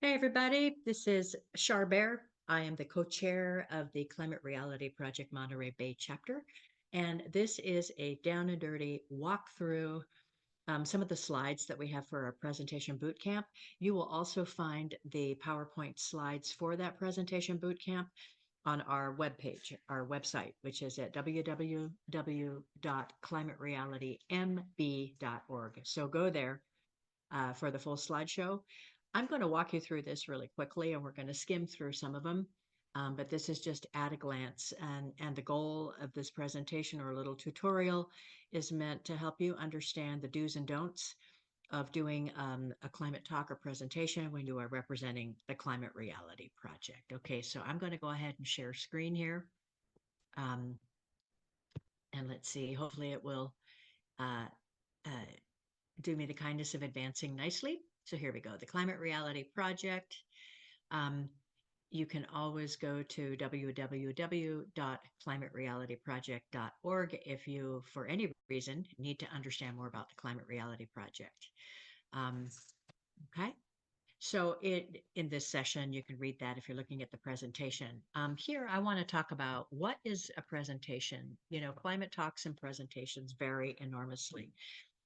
Hey, everybody. This is Charbert. I am the co-chair of the Climate Reality Project Monterey Bay chapter. And this is a down and dirty walkthrough some of the slides that we have for our presentation bootcamp. You will also find the PowerPoint slides for that presentation bootcamp on our webpage, our website, which is at www.climaterealitymb.org. So go there for the full slideshow. I'm going to walk you through this really quickly, and we're going to skim through some of them. But this is just at a glance, and the goal of this presentation or little tutorial is meant to help you understand the do's and don'ts of doing a climate talk or presentation when you are representing the Climate Reality Project. Okay, so I'm going to go ahead and share screen here. Um, and let's see, hopefully it will uh, uh, do me the kindness of advancing nicely. So here we go, the Climate Reality Project. Um, you can always go to www.climaterealityproject.org if you, for any reason, need to understand more about the Climate Reality Project. Okay. So in this session, you can read that if you're looking at the presentation. Here, I want to talk about what is a presentation. Climate talks and presentations vary enormously.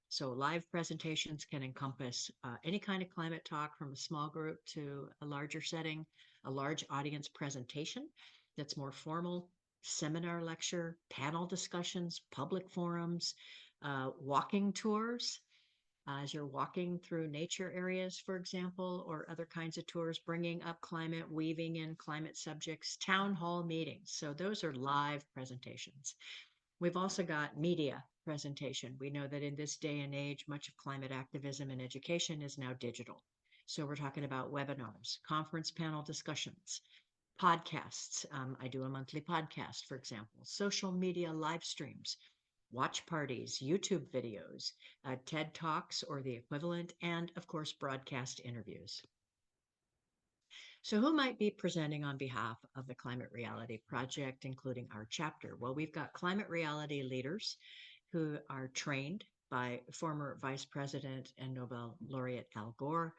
So live presentations can encompass any kind of climate talk from a small group to a larger setting, a large audience presentation that's more formal, seminar lecture, panel discussions, public forums, walking tours. As you're walking through nature areas, for example, or other kinds of tours, bringing up climate, weaving in climate subjects, town hall meetings. So those are live presentations. We've also got media presentation. We know that in this day and age, much of climate activism and education is now digital. So we're talking about webinars, conference panel discussions, podcasts. I do a monthly podcast, for example, social media live streams, watch parties, YouTube videos, TED Talks or the equivalent, and of course, broadcast interviews. So who might be presenting on behalf of the Climate Reality Project, including our chapter? Well, we've got climate reality leaders who are trained by former Vice President and Nobel laureate Al Gore.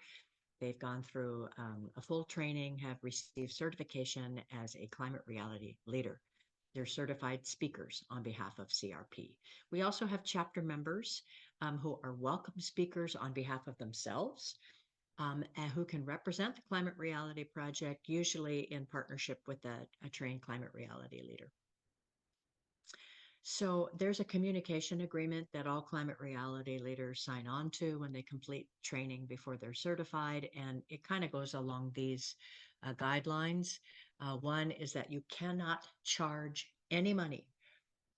They've gone through a full training, have received certification as a climate reality leader. They're certified speakers on behalf of CRP. We also have chapter members who are welcome speakers on behalf of themselves and who can represent the Climate Reality Project, usually in partnership with a trained climate reality leader. So there's a communication agreement that all climate reality leaders sign on to when they complete training before they're certified, and it kind of goes along these guidelines. One is that you cannot charge any money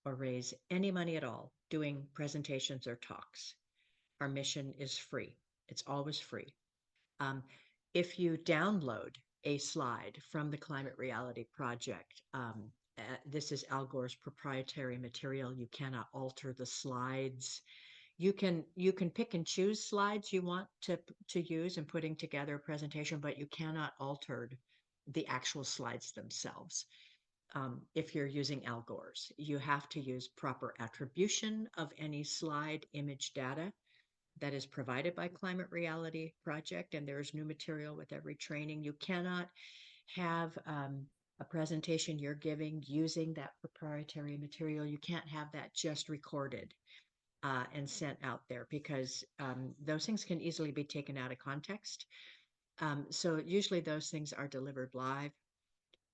or raise any money at all doing presentations or talks. Our mission is free. It's always free. Um, if you download a slide from the Climate Reality Project, this is Al Gore's proprietary material. You cannot alter the slides. You can pick and choose slides you want to use in putting together a presentation, but you cannot alter the actual slides themselves. If you're using Al Gore's, you have to use proper attribution of any slide image data that is provided by Climate Reality Project, and there's new material with every training. You cannot have a presentation you're giving using that proprietary material. You can't have that just recorded and sent out there because those things can easily be taken out of context. So usually those things are delivered live.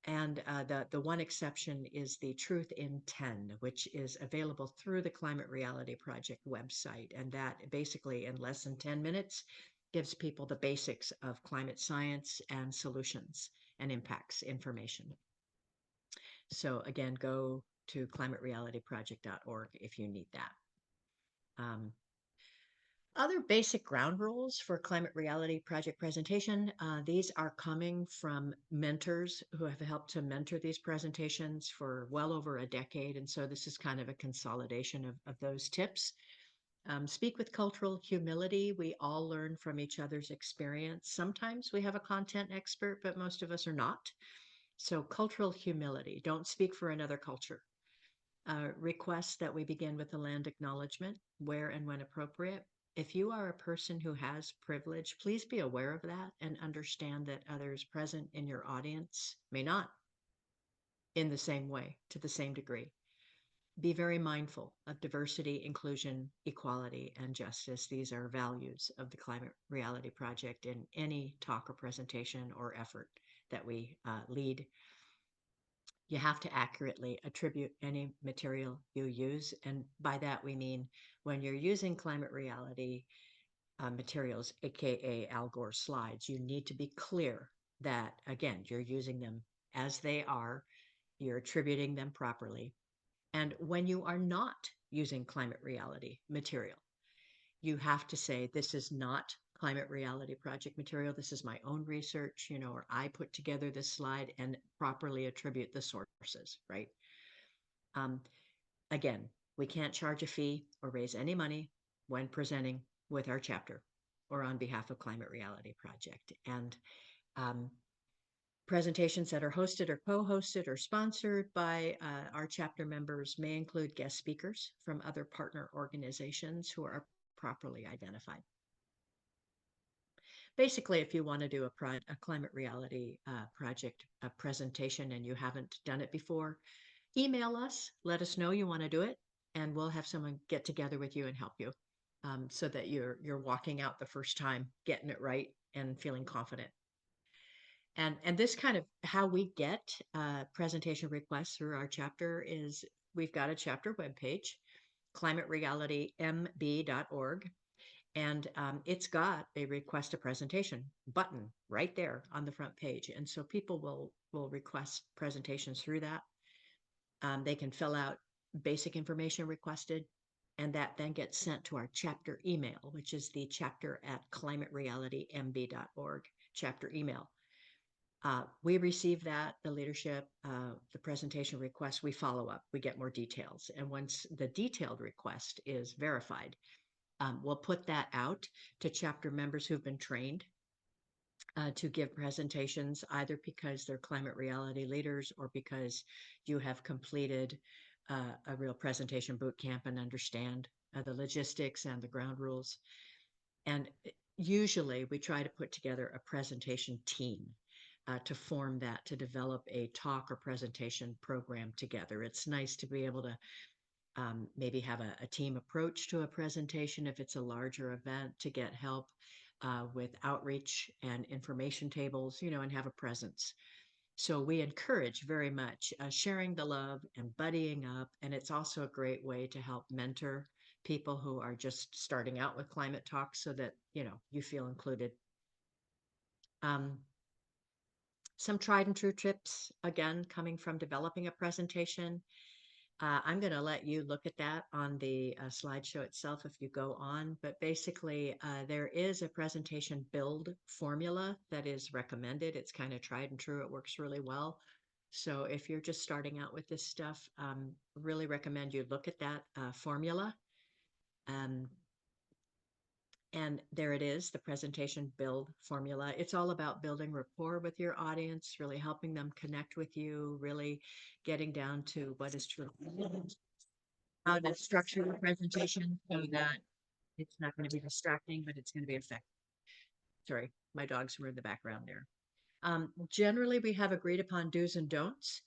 And the one exception is the Truth in 10, which is available through the Climate Reality Project website. And that basically, in less than 10 minutes, gives people the basics of climate science and solutions and impacts information. So again, go to climaterealityproject.org if you need that. Other basic ground rules for Climate Reality Project presentation. These are coming from mentors who have helped to mentor these presentations for well over a decade. And so this is kind of a consolidation of those tips. Speak with cultural humility. We all learn from each other's experience. Sometimes we have a content expert, but most of us are not. So cultural humility. Don't speak for another culture. Request that we begin with a land acknowledgement where and when appropriate. If you are a person who has privilege, please be aware of that and understand that others present in your audience may not in the same way, to the same degree. Be very mindful of diversity, inclusion, equality, and justice. These are values of the Climate Reality Project in any talk or presentation or effort that we lead. You have to accurately attribute any material you use. And by that, we mean when you're using climate reality materials, aka Al Gore slides, you need to be clear that, again, you're using them as they are, you're attributing them properly. And when you are not using climate reality material, you have to say, this is not climate reality project material. This is my own research, or I put together this slide, and properly attribute the sources, right? Um, Again, we can't charge a fee or raise any money when presenting with our chapter or on behalf of Climate Reality Project. And um, presentations that are hosted or co-hosted or sponsored by our chapter members may include guest speakers from other partner organizations who are properly identified. Basically, if you want to do a climate reality project a presentation and you haven't done it before, email us, let us know you want to do it, and we'll have someone get together with you and help you, so that you're walking out the first time, getting it right and feeling confident. And this kind of how we get presentation requests through our chapter is we've got a chapter webpage, climaterealitymb.org. And it's got a request a presentation button right there on the front page. And so people will request presentations through that. They can fill out basic information requested, and that then gets sent to our chapter email, which is the chapter@climaterealitymb.org chapter email. We receive that, the leadership, the presentation request, we follow up, we get more details. And once the detailed request is verified, we'll put that out to chapter members who've been trained to give presentations, either because they're climate reality leaders or because you have completed a real presentation boot camp and understand the logistics and the ground rules. And usually we try to put together a presentation team to form that, to develop a talk or presentation program together. It's nice to be able to maybe have a team approach to a presentation if it's a larger event, to get help with outreach and information tables, and have a presence. So we encourage very much sharing the love and buddying up. And it's also a great way to help mentor people who are just starting out with climate talk, so that, you feel included. Some tried and true tips, again, coming from developing a presentation. I'm going to let you look at that on the slideshow itself if you go on. But basically, there is a presentation build formula that is recommended. It's kind of tried and true. It works really well. So if you're just starting out with this stuff, really recommend you look at that formula. And there it is, the presentation build formula. It's all about building rapport with your audience, really helping them connect with you, really getting down to what is true, how to structure your presentation so that it's not going to be distracting, but it's going to be effective. Sorry, my dogs were in the background there. Generally, we have agreed upon do's and don'ts.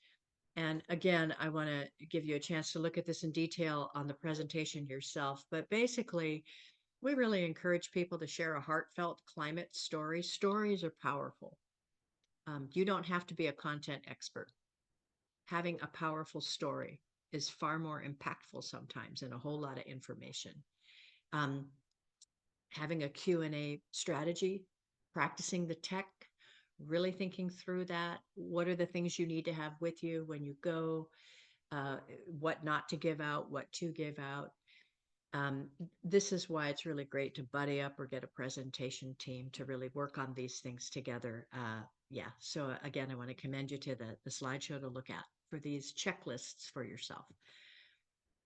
And again, I want to give you a chance to look at this in detail on the presentation yourself. But basically, we really encourage people to share a heartfelt climate story. Stories are powerful. You don't have to be a content expert. Having a powerful story is far more impactful sometimes than a whole lot of information. Having a Q&A strategy, practicing the tech, really thinking through that. What are the things you need to have with you when you go? What not to give out, what to give out. This is why it's really great to buddy up or get a presentation team to really work on these things together. Yeah, so again, I want to commend you to the slideshow to look at for these checklists for yourself.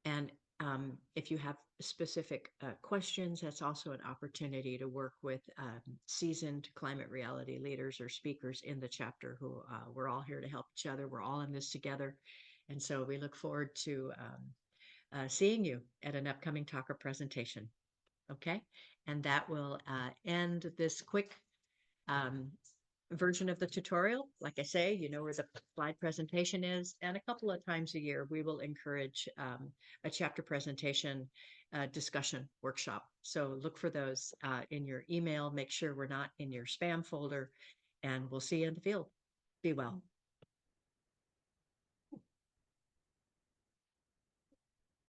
And if you have specific questions, that's also an opportunity to work with seasoned climate reality leaders or speakers in the chapter who we're all here to help each other. We're all in this together. And so we look forward to seeing you at an upcoming talk or presentation. Okay. And that will end this quick um, version of the tutorial. Like I say, you know where the slide presentation is, and a couple of times a year, we will encourage a chapter presentation discussion workshop. So look for those in your email. Make sure we're not in your spam folder, and we'll see you in the field. Be well.